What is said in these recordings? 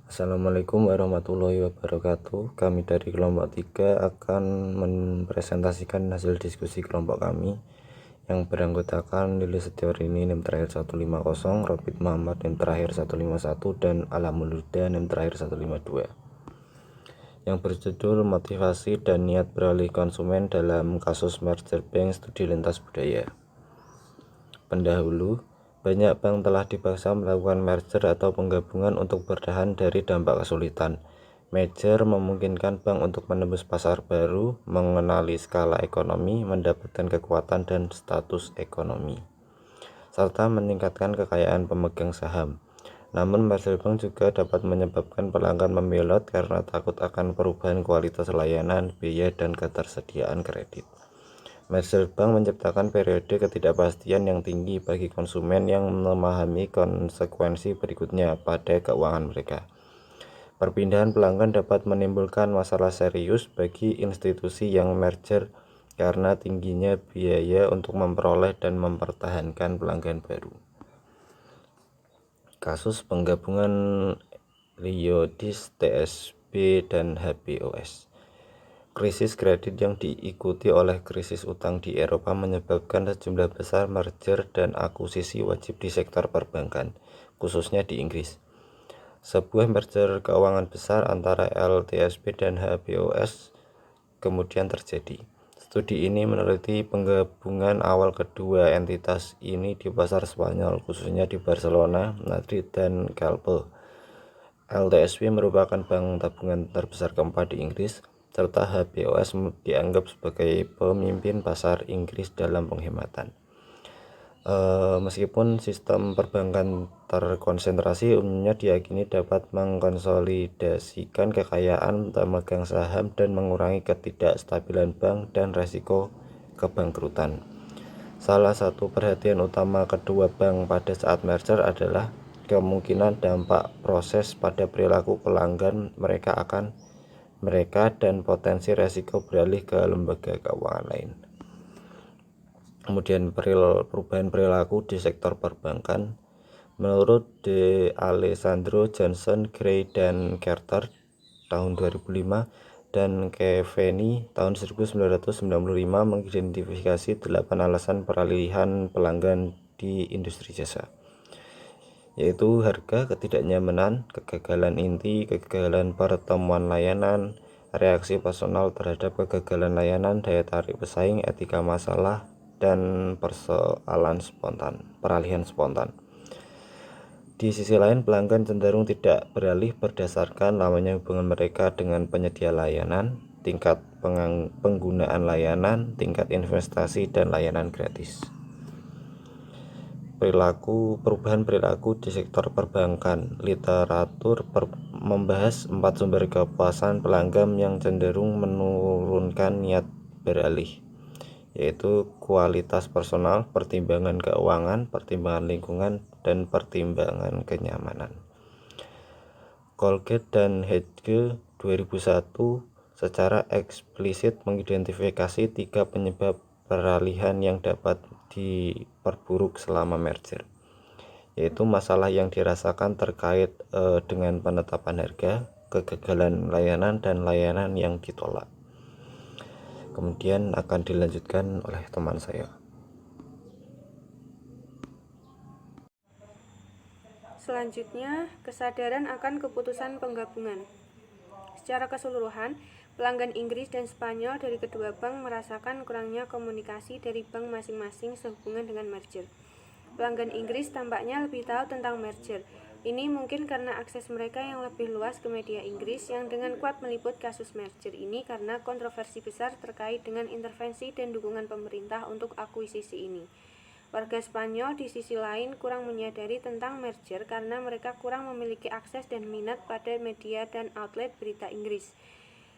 Assalamualaikum warahmatullahi wabarakatuh. Kami dari kelompok 3 akan mempresentasikan hasil diskusi kelompok kami yang beranggotakan Lili Setiawarini NIM terakhir 150, Robit Muhammad NIM terakhir 151, dan Alamul Huda NIM terakhir 152, yang berjudul Motivasi dan Niat Beralih Konsumen dalam Kasus Merger Bank Studi Lintas Budaya. Pendahulu, banyak bank telah dipaksa melakukan merger atau penggabungan untuk bertahan dari dampak kesulitan. Merger memungkinkan bank untuk menembus pasar baru, mengenali skala ekonomi, mendapatkan kekuatan dan status ekonomi, serta meningkatkan kekayaan pemegang saham. Namun merger bank juga dapat menyebabkan pelanggan membelot karena takut akan perubahan kualitas layanan, biaya, dan ketersediaan kredit. Merger bank menciptakan periode ketidakpastian yang tinggi bagi konsumen yang memahami konsekuensi berikutnya pada keuangan mereka. Perpindahan pelanggan dapat menimbulkan masalah serius bagi institusi yang merger karena tingginya biaya untuk memperoleh dan mempertahankan pelanggan baru. Kasus penggabungan Liodis, TSB, dan HBOS. Krisis kredit yang diikuti oleh krisis utang di Eropa menyebabkan sejumlah besar merger dan akuisisi wajib di sektor perbankan, khususnya di Inggris. Sebuah merger keuangan besar antara LTSB dan HBOS kemudian terjadi. Studi ini meneliti penggabungan awal kedua entitas ini di pasar Spanyol, khususnya di Barcelona, Madrid, dan Calpe. LTSB merupakan bank tabungan terbesar keempat di Inggris, serta HBOS dianggap sebagai pemimpin pasar Inggris dalam penghematan. Meskipun sistem perbankan terkonsentrasi, umumnya diyakini dapat mengkonsolidasikan kekayaan pemegang saham dan mengurangi ketidakstabilan bank dan resiko kebangkrutan. Salah satu perhatian utama kedua bank pada saat merger adalah kemungkinan dampak proses pada perilaku pelanggan mereka dan potensi resiko beralih ke lembaga keuangan lain. Kemudian perubahan perilaku di sektor perbankan. Menurut De Alessandro, Johnson, Gray, dan Carter tahun 2005 dan Keveni tahun 1995 mengidentifikasi 8 alasan peralihan pelanggan di industri jasa, yaitu harga, ketidaknyamanan, kegagalan inti, kegagalan pertemuan layanan, reaksi personal terhadap kegagalan layanan, daya tarik pesaing, etika masalah, dan peralihan spontan. Di sisi lain, pelanggan cenderung tidak beralih berdasarkan lamanya hubungan mereka dengan penyedia layanan, tingkat penggunaan layanan, tingkat investasi, dan layanan gratis. Perubahan perilaku di sektor perbankan. Literatur membahas 4 sumber kepuasan pelanggan yang cenderung menurunkan niat beralih, yaitu kualitas personal, pertimbangan keuangan, pertimbangan lingkungan, dan pertimbangan kenyamanan. Colgate dan Hedge 2001 secara eksplisit mengidentifikasi 3 penyebab peralihan yang dapat diperburuk selama merger, yaitu masalah yang dirasakan terkait dengan penetapan harga, kegagalan layanan, dan layanan yang ditolak. Kemudian akan dilanjutkan oleh teman saya. Selanjutnya, kesadaran akan keputusan penggabungan. Secara keseluruhan, pelanggan Inggris dan Spanyol dari kedua bank merasakan kurangnya komunikasi dari bank masing-masing sehubungan dengan merger. Pelanggan Inggris tampaknya lebih tahu tentang merger. Ini mungkin karena akses mereka yang lebih luas ke media Inggris yang dengan kuat meliput kasus merger ini karena kontroversi besar terkait dengan intervensi dan dukungan pemerintah untuk akuisisi ini. Warga Spanyol di sisi lain kurang menyadari tentang merger karena mereka kurang memiliki akses dan minat pada media dan outlet berita Inggris.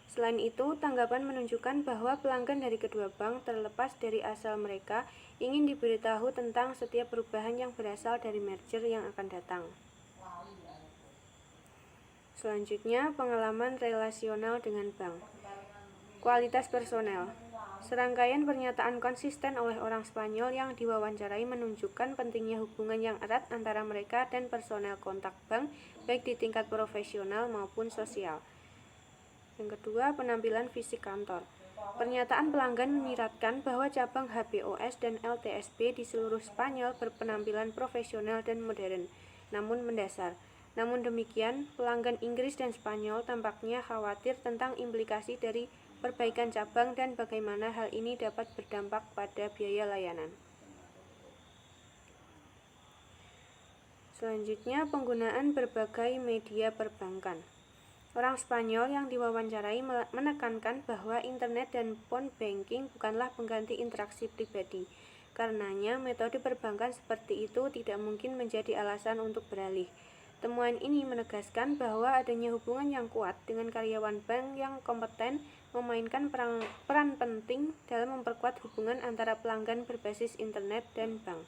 Selain itu, tanggapan menunjukkan bahwa pelanggan dari kedua bank, terlepas dari asal mereka, ingin diberitahu tentang setiap perubahan yang berasal dari merger yang akan datang. Selanjutnya, pengalaman relasional dengan bank. Kualitas personel. Serangkaian pernyataan konsisten oleh orang Spanyol yang diwawancarai menunjukkan pentingnya hubungan yang erat antara mereka dan personel kontak bank, baik di tingkat profesional maupun sosial. Yang kedua, penampilan fisik kantor. Pernyataan pelanggan menyiratkan bahwa cabang HBOS dan LTSB di seluruh Spanyol berpenampilan profesional dan modern, namun mendasar. Namun demikian, pelanggan Inggris dan Spanyol tampaknya khawatir tentang implikasi dari perbaikan cabang dan bagaimana hal ini dapat berdampak pada biaya layanan. Selanjutnya, penggunaan berbagai media perbankan. Orang Spanyol yang diwawancarai menekankan bahwa internet dan phone banking bukanlah pengganti interaksi pribadi. Karenanya, metode perbankan seperti itu tidak mungkin menjadi alasan untuk beralih. Temuan ini menegaskan bahwa adanya hubungan yang kuat dengan karyawan bank yang kompeten memainkan peran penting dalam memperkuat hubungan antara pelanggan berbasis internet dan bank.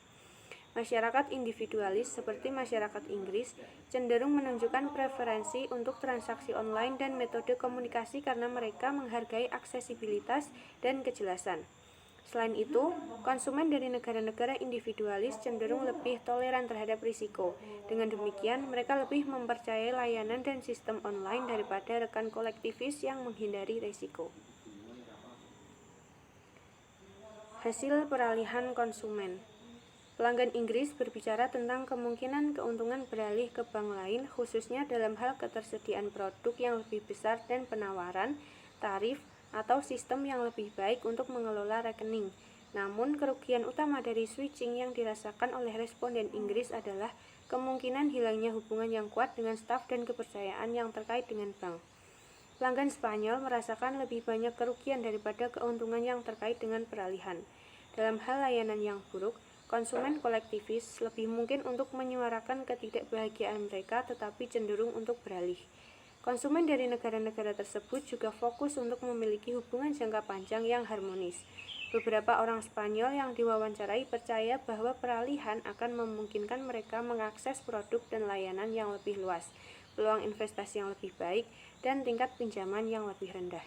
Masyarakat individualis seperti masyarakat Inggris cenderung menunjukkan preferensi untuk transaksi online dan metode komunikasi karena mereka menghargai aksesibilitas dan kejelasan. Selain itu, konsumen dari negara-negara individualis cenderung lebih toleran terhadap risiko. Dengan demikian, mereka lebih mempercayai layanan dan sistem online daripada rekan kolektivis yang menghindari risiko. Hasil peralihan konsumen. Pelanggan Inggris berbicara tentang kemungkinan keuntungan beralih ke bank lain, khususnya dalam hal ketersediaan produk yang lebih besar dan penawaran, tarif, atau sistem yang lebih baik untuk mengelola rekening. Namun, kerugian utama dari switching yang dirasakan oleh responden Inggris adalah kemungkinan hilangnya hubungan yang kuat dengan staf dan kepercayaan yang terkait dengan bank. Pelanggan Spanyol merasakan lebih banyak kerugian daripada keuntungan yang terkait dengan peralihan. Dalam hal layanan yang buruk, konsumen kolektivis lebih mungkin untuk menyuarakan ketidakbahagiaan mereka tetapi cenderung untuk beralih. Konsumen dari negara-negara tersebut juga fokus untuk memiliki hubungan jangka panjang yang harmonis. Beberapa orang Spanyol yang diwawancarai percaya bahwa peralihan akan memungkinkan mereka mengakses produk dan layanan yang lebih luas, peluang investasi yang lebih baik, dan tingkat pinjaman yang lebih rendah.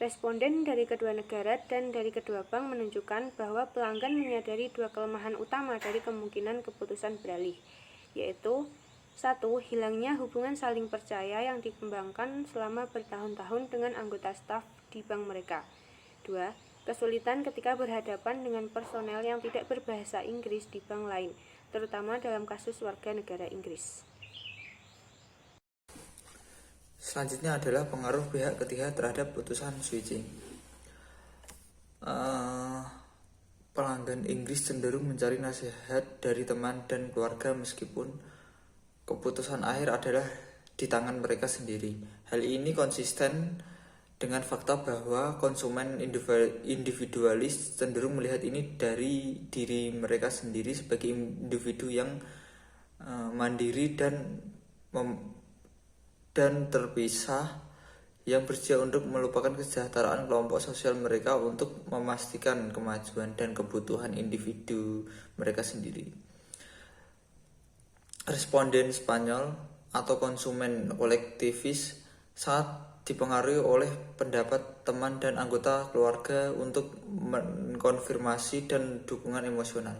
Responden dari kedua negara dan dari kedua bank menunjukkan bahwa pelanggan menyadari dua kelemahan utama dari kemungkinan keputusan beralih, yaitu 1. Hilangnya hubungan saling percaya yang dikembangkan selama bertahun-tahun dengan anggota staf di bank mereka. 2. Kesulitan ketika berhadapan dengan personel yang tidak berbahasa Inggris di bank lain, terutama dalam kasus warga negara Inggris. Selanjutnya adalah pengaruh pihak ketiga terhadap putusan switching. Pelanggan Inggris cenderung mencari nasihat dari teman dan keluarga meskipun keputusan akhir adalah di tangan mereka sendiri. Hal ini konsisten dengan fakta bahwa konsumen individualis cenderung melihat ini dari diri mereka sendiri sebagai individu yang mandiri dan terpisah, yang bersedia untuk melupakan kesejahteraan kelompok sosial mereka untuk memastikan kemajuan dan kebutuhan individu mereka sendiri. Responden Spanyol atau konsumen kolektivis sangat dipengaruhi oleh pendapat teman dan anggota keluarga untuk mengkonfirmasi dan dukungan emosional.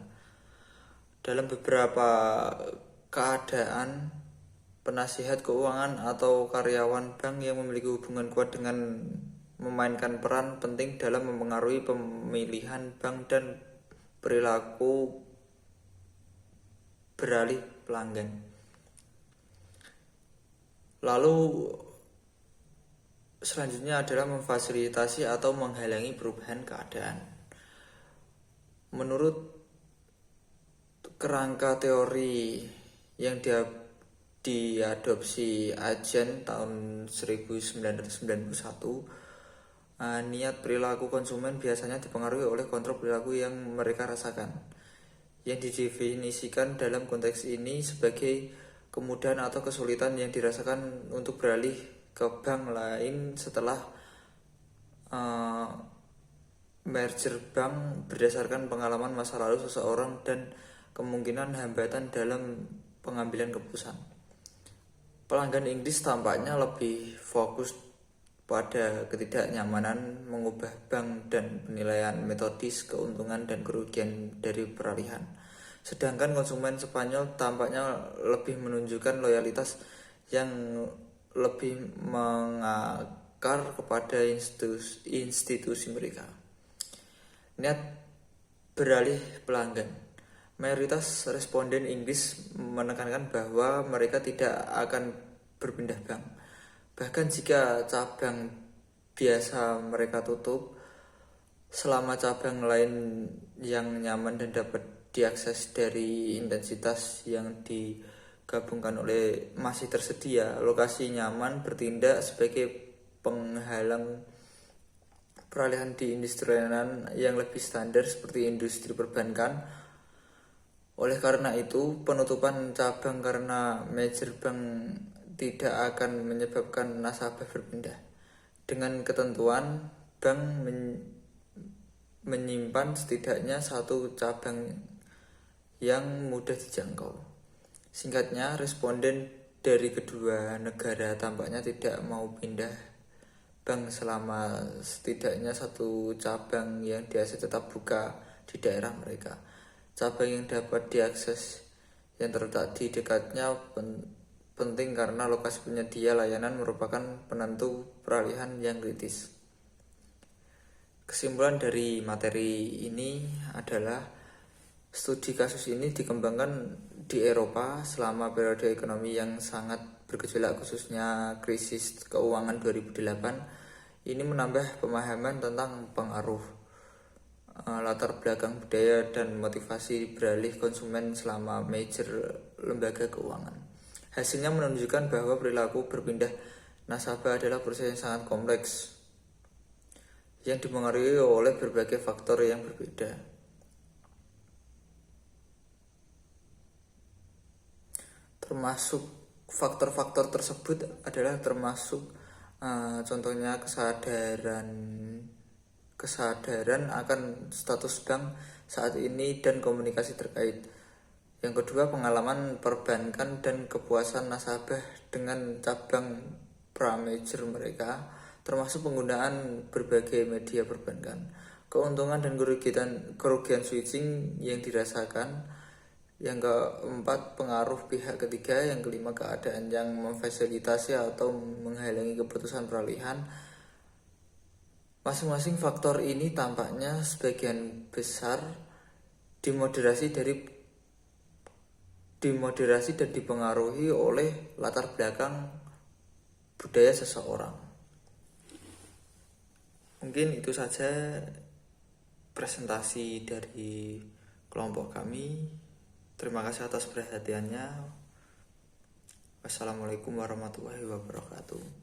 Dalam beberapa keadaan, penasihat keuangan atau karyawan bank yang memiliki hubungan kuat dengan memainkan peran penting dalam mempengaruhi pemilihan bank dan perilaku beralih pelanggan. Lalu selanjutnya adalah memfasilitasi atau menghalangi perubahan keadaan. Menurut kerangka teori yang diadopsi Agen tahun 1991, niat perilaku konsumen biasanya dipengaruhi oleh kontrol perilaku yang mereka rasakan, yang didefinisikan dalam konteks ini sebagai kemudahan atau kesulitan yang dirasakan untuk beralih ke bank lain setelah merger bank berdasarkan pengalaman masa lalu seseorang dan kemungkinan hambatan dalam pengambilan keputusan. Pelanggan Inggris tampaknya lebih fokus pada ketidaknyamanan mengubah bank dan penilaian metodis keuntungan dan kerugian dari peralihan. Sedangkan konsumen Spanyol tampaknya lebih menunjukkan loyalitas yang lebih mengakar kepada institusi mereka. Niat beralih pelanggan. Mayoritas responden Inggris menekankan bahwa mereka tidak akan berpindah bank. Bahkan jika cabang biasa mereka tutup, selama cabang lain yang nyaman dan dapat diakses dari intensitas yang digabungkan oleh masih tersedia, lokasi nyaman bertindak sebagai penghalang peralihan di industri layanan yang lebih standar seperti industri perbankan. Oleh karena itu, penutupan cabang karena merger bank tidak akan menyebabkan nasabah berpindah. Dengan ketentuan, bank menyimpan setidaknya satu cabang yang mudah dijangkau. Singkatnya, responden dari kedua negara tampaknya tidak mau pindah bank selama setidaknya satu cabang yang biasa tetap buka di daerah mereka. Cabang yang dapat diakses yang terletak di dekatnya penting karena lokasi penyedia layanan merupakan penentu peralihan yang kritis. Kesimpulan dari materi ini adalah studi kasus ini dikembangkan di Eropa selama periode ekonomi yang sangat bergejolak, khususnya krisis keuangan 2008. Ini menambah pemahaman tentang pengaruh latar belakang budaya dan motivasi beralih konsumen selama merger lembaga keuangan. Hasilnya menunjukkan bahwa perilaku berpindah nasabah adalah proses yang sangat kompleks yang dipengaruhi oleh berbagai faktor yang berbeda. Termasuk faktor-faktor tersebut adalah termasuk contohnya kesadaran akan status bank saat ini dan komunikasi terkait. Yang kedua, pengalaman perbankan dan kepuasan nasabah dengan cabang pra-merger mereka, termasuk penggunaan berbagai media perbankan. Keuntungan dan kerugian switching yang dirasakan. Yang keempat, pengaruh pihak ketiga. Yang kelima, keadaan yang memfasilitasi atau menghalangi keputusan peralihan. Masing-masing faktor ini tampaknya sebagian besar dimoderasi dan dipengaruhi oleh latar belakang budaya seseorang. Mungkin itu saja presentasi dari kelompok kami. Terima kasih atas perhatiannya. Wassalamualaikum warahmatullahi wabarakatuh.